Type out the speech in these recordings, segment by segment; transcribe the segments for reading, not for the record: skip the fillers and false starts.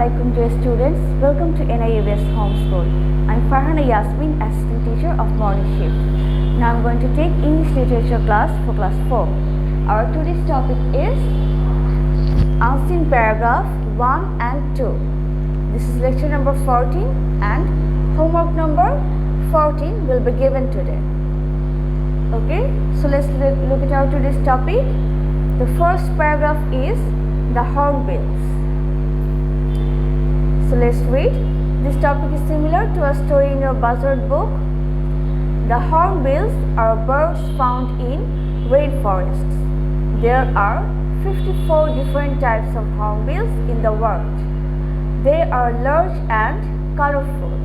Assalamualaikum dear students. Welcome to NIABS Homeschool. I'm Farhana Yasmin, assistant teacher of morning shift. Now I'm going to take English literature class for class 4. Our today's topic is unseen paragraph 1 and 2. This is lecture number 14 and homework number 14 will be given today. Okay, so let's look at our today's topic. The first paragraph is the hornbills. So let's read. This topic is similar to a story in your buzzard book. The hornbills are birds found in rainforests. There are 54 different types of hornbills in the world. They are large and colorful.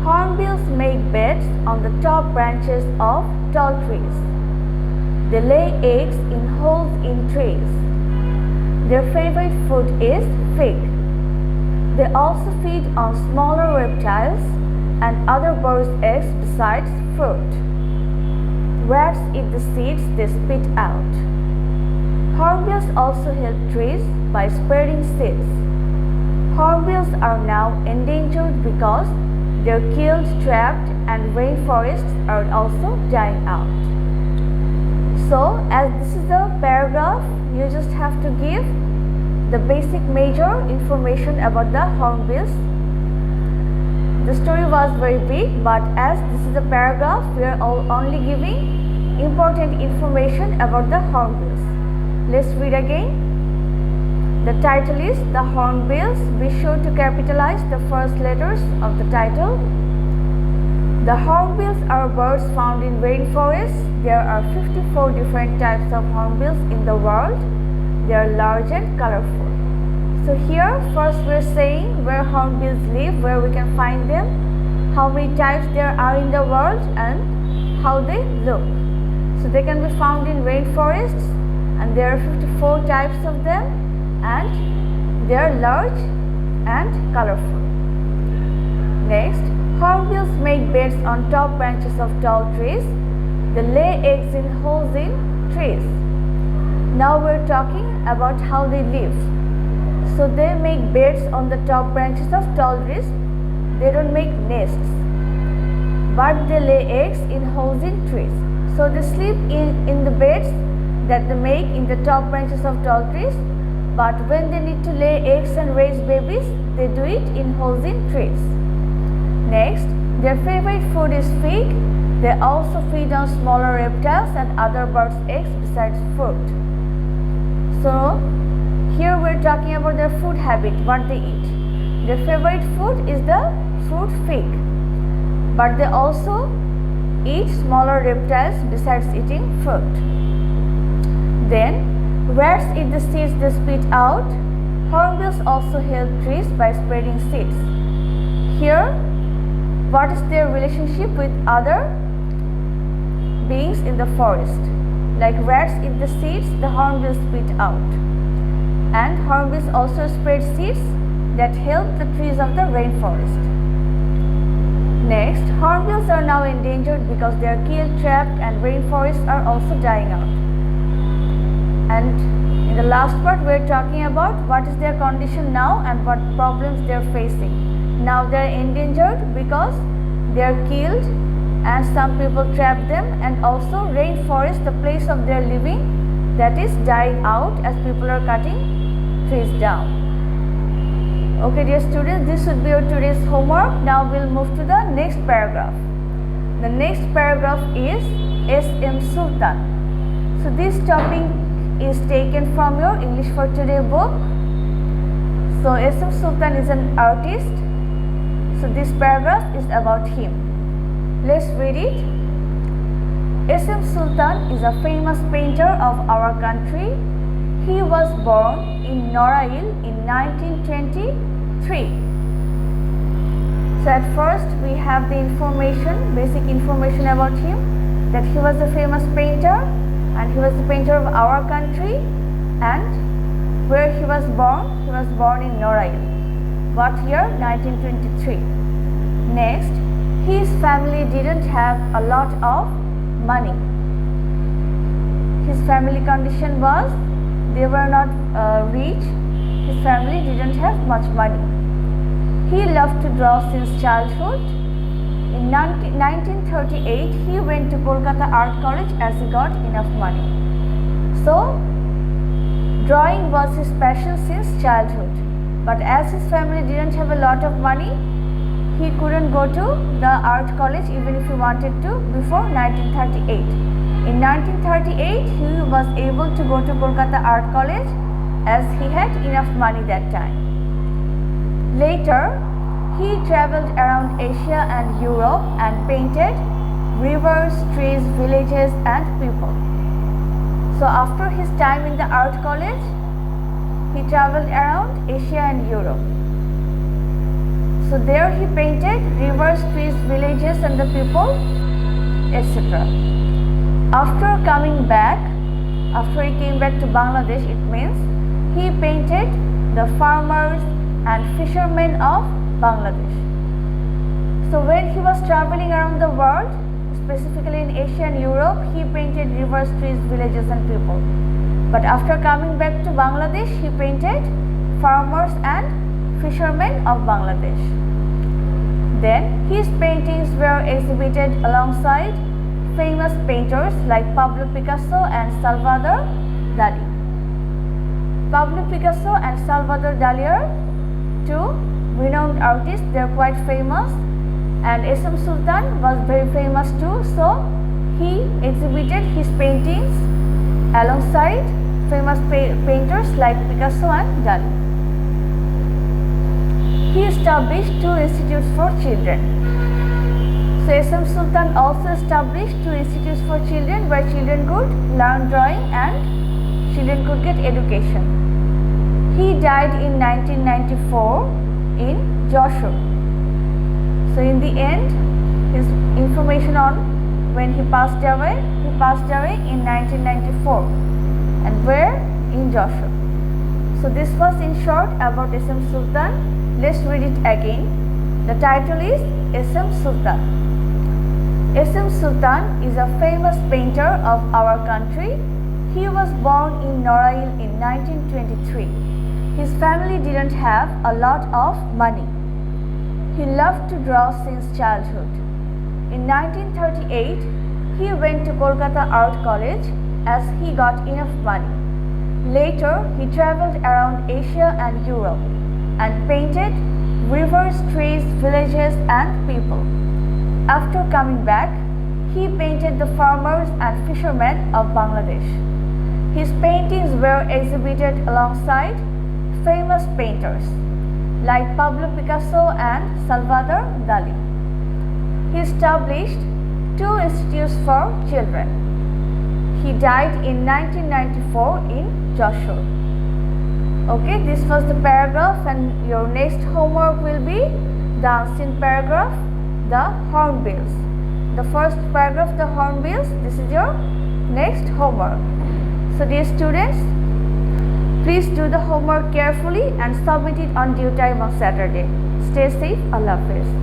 Hornbills make beds on the top branches of tall trees. They lay eggs in holes in trees. Their favorite food is fig. They also feed on smaller reptiles and other birds' eggs besides fruit. Rats eat the seeds they spit out. Hornbills also help trees by spreading seeds. Hornbills are now endangered because they're killed, trapped, and rainforests are also dying out. So, as this is a paragraph, you just have to give the basic major information about the hornbills. The story was very big, but as this is a paragraph, we are only giving important information about the hornbills. Let's read again. The title is The Hornbills. Be sure to capitalize the first letters of the title. The hornbills are birds found in rainforests. There are 54 different types of hornbills in the world. They are large and colorful. So here first we are saying where hornbills live, where we can find them, how many types there are in the world, and how they look. So they can be found in rainforests, and there are 54 types of them, and they are large and colorful. Next, hornbills make beds on top branches of tall trees. They lay eggs in holes in trees. Now we are talking about how they live. So they make beds on the top branches of tall trees. They don't make nests, but they lay eggs in holes in trees. So they sleep in the beds that they make in the top branches of tall trees, but when they need to lay eggs and raise babies, they do it in holes in trees. Next, their favorite food is fig. They also feed on smaller reptiles and other birds' eggs besides fruit. So here we are talking about their food habit, what they eat. Their favorite food is the fruit fig, but they also eat smaller reptiles besides eating fruit. Then rats eat the seeds they spit out. Hornbills also help trees by spreading seeds. Here, what is their relationship with other beings in the forest? Like rats eat the seeds the hornbills spit out. And hornbills also spread seeds that help the trees of the rainforest. Next, hornbills are now endangered because they are killed, trapped, and rainforests are also dying out. And in the last part, we are talking about what is their condition now and what problems they are facing. Now they are endangered because they are killed and some people trap them, and also rainforest, the place of their living, that is dying out as people are cutting trees down. Okay dear students, this should be your today's homework. Now we'll move to the next paragraph. The next paragraph is S.M. Sultan. So this topic is taken from your English for Today book. So S.M. Sultan is an artist. So this paragraph is about him. Let's read it. S.M. Sultan is a famous painter of our country. He was born in Norail in 1923. So at first we have the information, basic information about him, that he was a famous painter and he was the painter of our country, and where he was born in Norail. What year? 1923. Next, his family didn't have a lot of money. His family condition was, they were not rich. his family didn't have much money. He loved to draw since childhood. In 1938, he went to Kolkata Art College as he got enough money. So, drawing was his passion since childhood. But as his family didn't have a lot of money, he couldn't go to the art college even if he wanted to before 1938. In 1938, he was able to go to Kolkata Art College as he had enough money that time. Later, he traveled around Asia and Europe and painted rivers, trees, villages and people. So after his time in the art college, he traveled around Asia and Europe. So there he painted rivers, trees, villages and the people, etc. After coming back, after he came back to Bangladesh, it means he painted the farmers and fishermen of Bangladesh. So when he was traveling around the world, specifically in Asia and Europe, he painted rivers, trees, villages and people. But after coming back to Bangladesh, he painted farmers and fishermen of Bangladesh. Then his paintings were exhibited alongside famous painters like Pablo Picasso and Salvador Dali. Pablo Picasso and Salvador Dali are two renowned artists. They are quite famous, and S.M. Sultan was very famous too, so he exhibited his paintings alongside famous painters like Picasso and Dali. He established two institutes for children. So S.M. Sultan also established two institutes for children where children could learn drawing and children could get education. He died in 1994 in Jashore. So in the end, his information on when he passed away in 1994. And where? In Jashore. So this was in short about S.M. Sultan. Let's read it again. The title is S.M. Sultan. S.M. Sultan is a famous painter of our country. He was born in Norail in 1923. His family didn't have a lot of money. He loved to draw since childhood. In 1938, he went to Kolkata Art College as he got enough money. Later, he traveled around Asia and Europe and painted rivers, trees, villages and people. After coming back, he painted the farmers and fishermen of Bangladesh. His paintings were exhibited alongside famous painters like Pablo Picasso and Salvador Dali. He established two institutes for children. He died in 1994 in Jashore. Okay, this was the paragraph, and your next homework will be the unseen paragraph, the hornbills. The first paragraph, the hornbills, this is your next homework. So dear students, please do the homework carefully and submit it on due time on Saturday. Stay safe. Allah Hafiz.